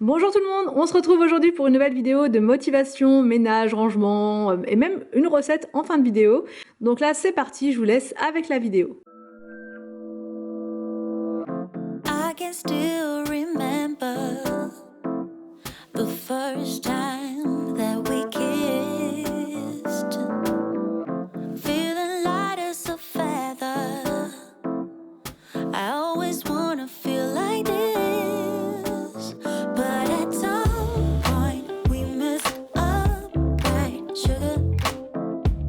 Bonjour tout le monde, on se retrouve aujourd'hui pour une nouvelle vidéo de motivation, ménage, rangement et même une recette en fin de vidéo. Donc là c'est parti, je vous laisse avec la vidéo. I can still remember the first time that we kissed, feeling light as a feather. I always wanna feel like this, but at some point we messed up, right, sugar?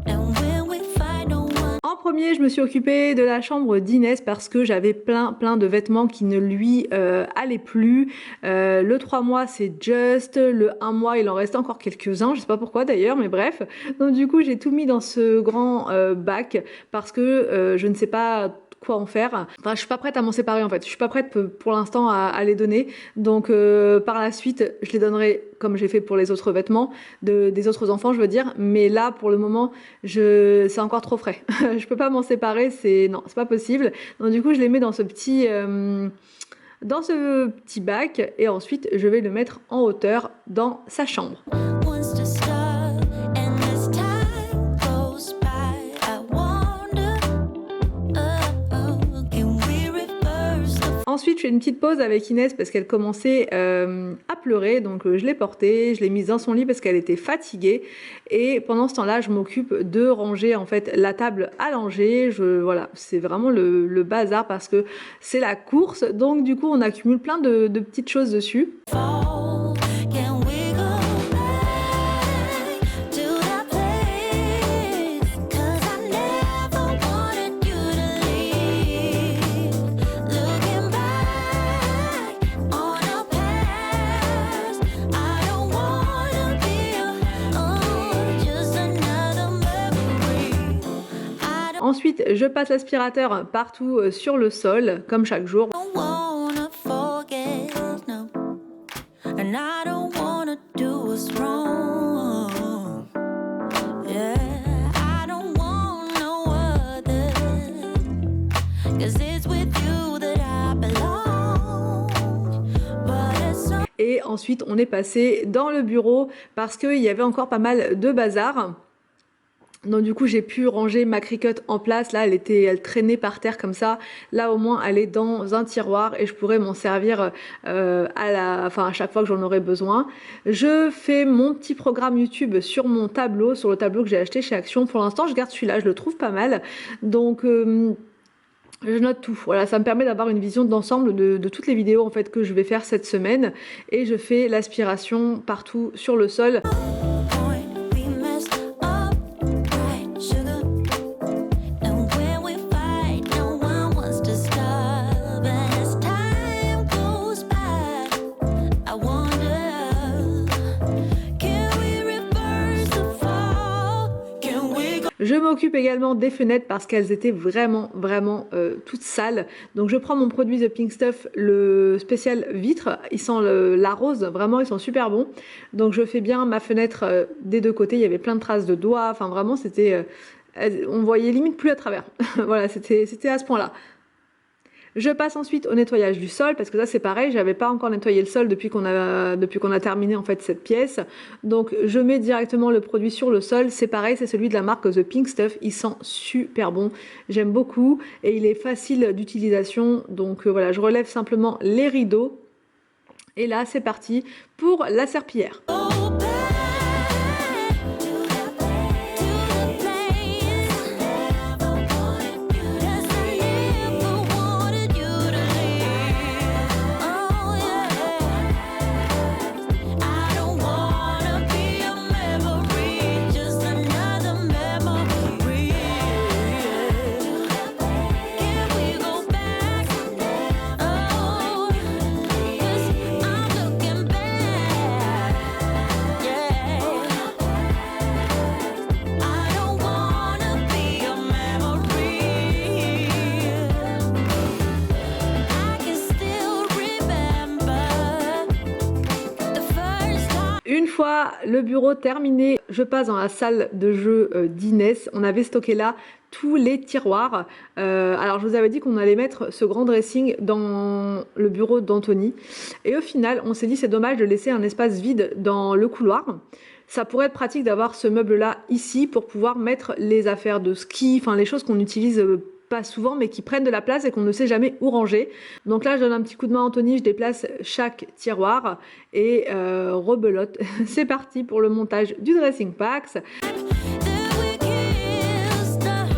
And when we fight, no one. En premier, je me suis occupée de la chambre d'Inès parce que j'avais plein de vêtements qui ne lui allaient plus. Le 3 mois, c'est juste. Le 1 mois, il en restait encore quelques-uns. Je sais pas pourquoi d'ailleurs, mais bref. Donc du coup, j'ai tout mis dans ce grand bac parce que je ne sais pas quoi en faire. Enfin, je suis pas prête à m'en séparer en fait. Je suis pas prête pour l'instant à les donner. Donc par la suite, je les donnerai comme j'ai fait pour les autres vêtements des autres enfants, je veux dire. Mais là, pour le moment, c'est encore trop frais. Je peux pas m'en séparer. Non, c'est pas possible. Donc du coup, je les mets dans ce petit bac et ensuite, je vais le mettre en hauteur dans sa chambre. Wants to stop, and as time goes by, I wonder, can we reverse the. Ensuite, je fais une petite pause avec Inès parce qu'elle commençait à pleurer, donc je l'ai portée, je l'ai mise dans son lit parce qu'elle était fatiguée. Et pendant ce temps-là, je m'occupe de ranger en fait la table à langer. Voilà, c'est vraiment le bazar parce que c'est la course. Donc du coup, on accumule plein de petites choses dessus. Fall? Can we go back to that place? 'Cause I never wanted you to leave. Looking back on our past, I don't wanna be just another memory. Ensuite, je passe l'aspirateur partout sur le sol, comme chaque jour. Don't wanna forget, no, and I don't wanna do what's wrong. Yeah, I don't want no other, 'cause it's with you that I belong. But it's not. Et ensuite, on est passé dans le bureau parce qu'il y avait encore pas mal de bazar. Donc du coup, j'ai pu ranger ma Cricut en place. Là, elle traînait par terre comme ça. Là, au moins, elle est dans un tiroir et je pourrais m'en servir à chaque fois que j'en aurai besoin. Je fais mon petit programme YouTube sur mon tableau, sur le tableau que j'ai acheté chez Action. Pour l'instant, je garde celui-là, je le trouve pas mal. Donc je note tout. Voilà, ça me permet d'avoir une vision d'ensemble de toutes les vidéos en fait que je vais faire cette semaine. Et je fais l'aspiration partout sur le sol. Point, we messed up, right, sugar? And when we fight, no one wants to stop. And as time goes by, I wonder, can we reverse the fall? Can we go? Je m'occupe également des fenêtres parce qu'elles étaient vraiment toutes sales. Donc je prends mon produit The Pink Stuff, le spécial vitre. Il sent la rose, vraiment ils sont super bons. Donc je fais bien ma fenêtre des deux côtés. Il y avait plein de traces de doigts. Enfin vraiment c'était, on voyait limite plus à travers. Voilà, c'était à ce point-là. Je passe ensuite au nettoyage du sol parce que ça c'est pareil, j'avais pas encore nettoyé le sol depuis qu'on a terminé en fait cette pièce. Donc je mets directement le produit sur le sol, c'est pareil, c'est celui de la marque The Pink Stuff, il sent super bon, j'aime beaucoup et il est facile d'utilisation. Donc voilà, je relève simplement les rideaux et là c'est parti pour la serpillière. Go back to that place. Never wanted you to say, never wanted you to leave. Oh yeah, I don't wanna be a memory, just another memory. Can we go back? Oh, 'cause I'm looking back. Yeah. I don't wanna be a memory. I can still remember the first time. Une fois le bureau terminé, je passe dans la salle de jeu d'Inès. On avait stocké là tous les tiroirs. Alors je vous avais dit qu'on allait mettre ce grand dressing dans le bureau d'Anthony et au final on s'est dit c'est dommage de laisser un espace vide dans le couloir. Ça pourrait être pratique d'avoir ce meuble là ici pour pouvoir mettre les affaires de ski, enfin les choses qu'on utilise pas souvent mais qui prennent de la place et qu'on ne sait jamais où ranger. Donc là je donne un petit coup de main à Anthony, je déplace chaque tiroir et rebelote. C'est parti pour le montage du dressing packs. That we can't stop.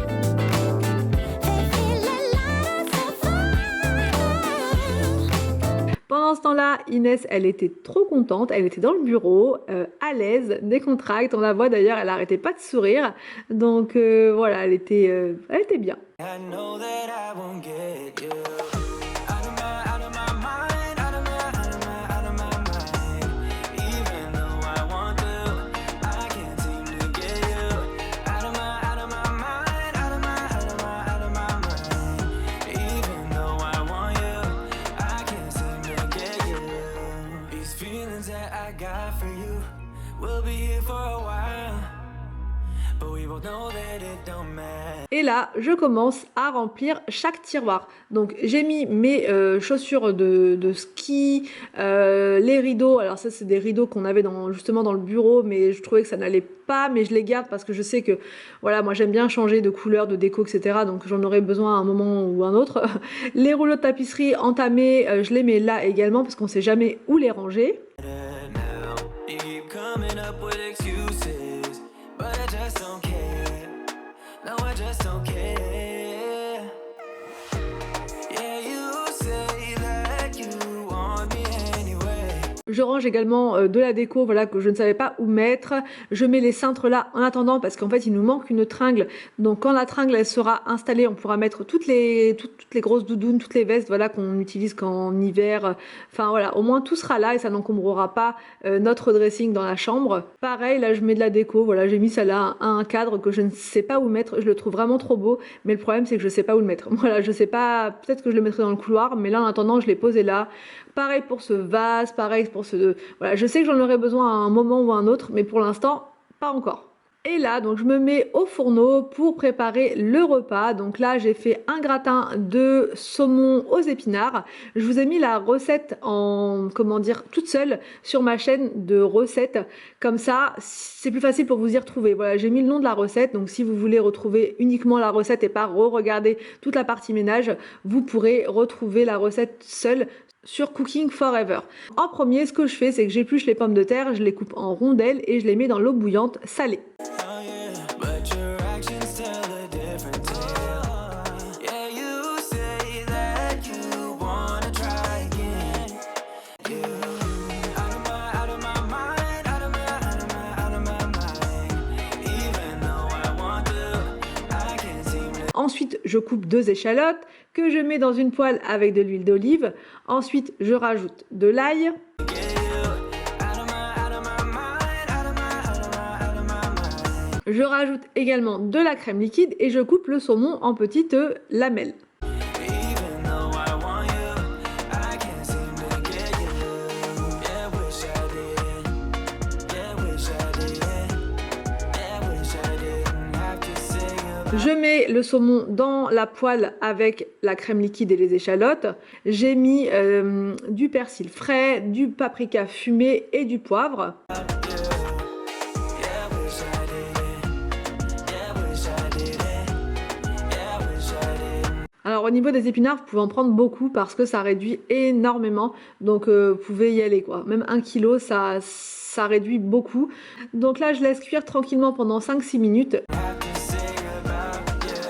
They feel like lights of fire. Pendant ce temps-là, Inès, elle était trop contente, elle était dans le bureau, à l'aise, décontracte, on la voit d'ailleurs, elle arrêtait pas de sourire, donc voilà, elle était bien. I know that I won't get you out of my mind, out of my mind. Even though I want to, I can't seem to get you out of my mind, out of my mind. Even though I want you, I can't seem to get you. These feelings that I got for you will be here for a while, but we both know that it don't matter. Et là, je commence à remplir chaque tiroir. Donc j'ai mis mes chaussures de ski, les rideaux. Alors ça, c'est des rideaux qu'on avait justement dans le bureau, mais je trouvais que ça n'allait pas, mais je les garde parce que je sais que, voilà, moi j'aime bien changer de couleur, de déco, etc. Donc j'en aurai besoin à un moment ou un autre. Les rouleaux de tapisserie entamés, je les mets là également parce qu'on ne sait jamais où les ranger. Now you keep coming up with excuses, but I just don't care. No, I just don't care. Yeah, you say that you want me anyway. Je range également de la déco, voilà, que je ne savais pas où mettre. Je mets les cintres là en attendant parce qu'en fait il nous manque une tringle. Donc quand la tringle elle sera installée, on pourra mettre toutes les grosses doudounes, toutes les vestes, voilà, qu'on utilise qu'en hiver. Enfin voilà, au moins tout sera là et ça n'encombrera pas notre dressing dans la chambre. Pareil, là je mets de la déco, voilà, j'ai mis ça là à un cadre que je ne sais pas où mettre. Je le trouve vraiment trop beau, mais le problème c'est que je sais pas où le mettre. Voilà, je sais pas, peut-être que je le mettrai dans le couloir, mais là en attendant je l'ai posé là. Pareil pour ce vase, pareil pour ce... Voilà, je sais que j'en aurai besoin à un moment ou à un autre, mais pour l'instant, pas encore. Et là, donc je me mets au fourneau pour préparer le repas. Donc là, j'ai fait un gratin de saumon aux épinards. Je vous ai mis la recette en, comment dire, toute seule sur ma chaîne de recettes. Comme ça, c'est plus facile pour vous y retrouver. Voilà, j'ai mis le nom de la recette. Donc si vous voulez retrouver uniquement la recette et pas re-regarder toute la partie ménage, vous pourrez retrouver la recette seule sur Cooking Forever. En premier, ce que je fais, c'est que j'épluche les pommes de terre, je les coupe en rondelles et je les mets dans l'eau bouillante salée. Oh yeah, but your actions tell a different tale. Yeah, you say that you wanna try again. You out of my mind, out of my mind. Even though I want to, I can't seem to. Ensuite, je coupe 2 échalotes que je mets dans une poêle avec de l'huile d'olive. Ensuite, je rajoute de l'ail. Je rajoute également de la crème liquide et je coupe le saumon en petites lamelles. Even though I want you, I can't seem to get you. Yeah, wish I did. Yeah, wish I did. Yeah, wish I didn't have to say goodbye. Je mets le saumon dans la poêle avec la crème liquide et les échalotes. J'ai mis du persil frais, du paprika fumé et du poivre. Yeah, wish I did. Yeah, wish I did. Yeah, wish I did. Alors au niveau des épinards, vous pouvez en prendre beaucoup parce que ça réduit énormément. Donc vous pouvez y aller quoi. Même 1 kilo, ça réduit beaucoup. Donc là, je laisse cuire tranquillement pendant 5-6 minutes. Have to say goodbye, yeah.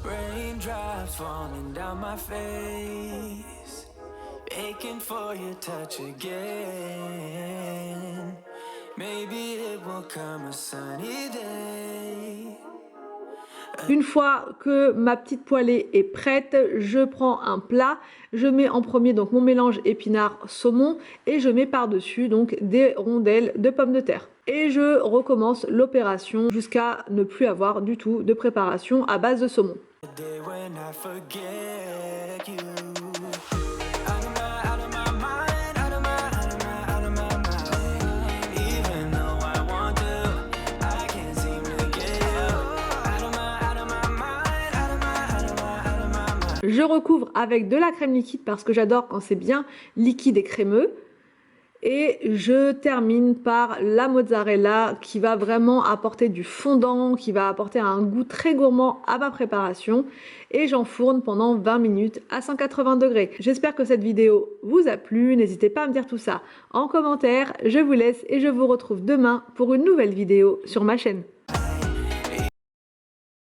Raindrops falling down my face, aching for your touch again. Maybe it will come a sunny day. Une fois que ma petite poêlée est prête, je prends un plat, je mets en premier donc mon mélange épinard saumon et je mets par-dessus donc des rondelles de pommes de terre. Et je recommence l'opération jusqu'à ne plus avoir du tout de préparation à base de saumon. The day when I forget you. Even though I want to, I can't seem to get you out of my Je recouvre avec de la crème liquide parce que j'adore quand c'est bien liquide et crémeux. Et je termine par la mozzarella qui va vraiment apporter du fondant, qui va apporter un goût très gourmand à ma préparation. Et j'enfourne pendant 20 minutes à 180 degrés. J'espère que cette vidéo vous a plu. N'hésitez pas à me dire tout ça en commentaire. Je vous laisse et je vous retrouve demain pour une nouvelle vidéo sur ma chaîne.